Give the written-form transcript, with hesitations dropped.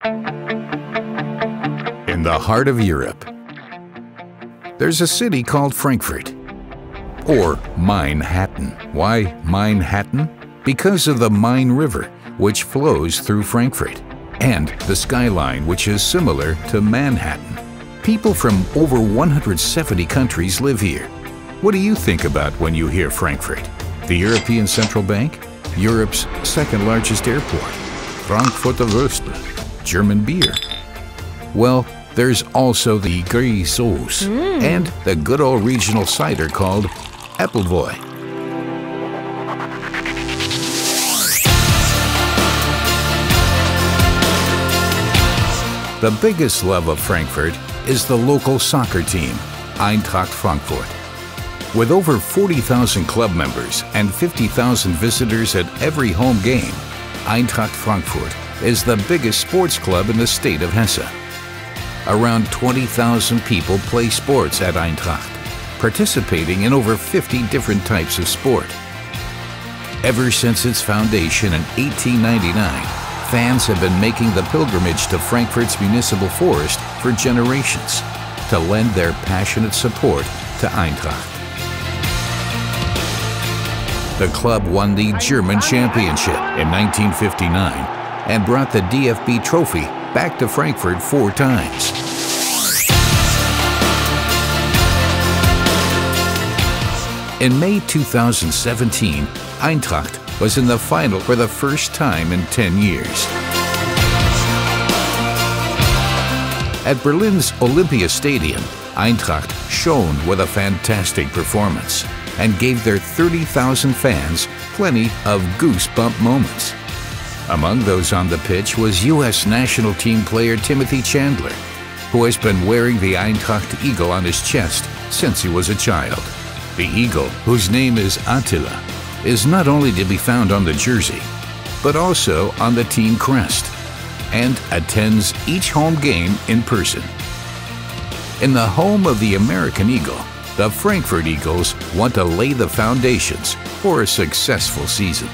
In the heart of Europe, there's a city called Frankfurt, or Main-Hattan. Why Main-Hattan? Because of the Main River, which flows through Frankfurt, and the skyline, which is similar to Manhattan. People from over 170 countries live here. What do you think about when you hear Frankfurt? The European Central Bank? Europe's second largest airport? Frankfurter Würstel? German beer? Well, there's also the Grisauce and the good old regional cider called Appleboy. The biggest love of Frankfurt is the local soccer team, Eintracht Frankfurt. With over 40,000 club members and 50,000 visitors at every home game, Eintracht Frankfurt is the biggest sports club in the state of Hesse. Around 20,000 people play sports at Eintracht, participating in over 50 different types of sport. Ever since its foundation in 1899, fans have been making the pilgrimage to Frankfurt's municipal forest for generations to lend their passionate support to Eintracht. The club won the German Championship in 1959 and brought the DFB trophy back to Frankfurt 4 times. In May 2017, Eintracht was in the final for the first time in 10 years. At Berlin's Olympia Stadium, Eintracht shone with a fantastic performance and gave their 30,000 fans plenty of goosebump moments. Among those on the pitch was U.S. national team player Timothy Chandler, who has been wearing the Eintracht eagle on his chest since he was a child. The eagle, whose name is Attila, is not only to be found on the jersey, but also on the team crest, and attends each home game in person. In the home of the American Eagle, the Frankfurt Eagles want to lay the foundations for a successful season.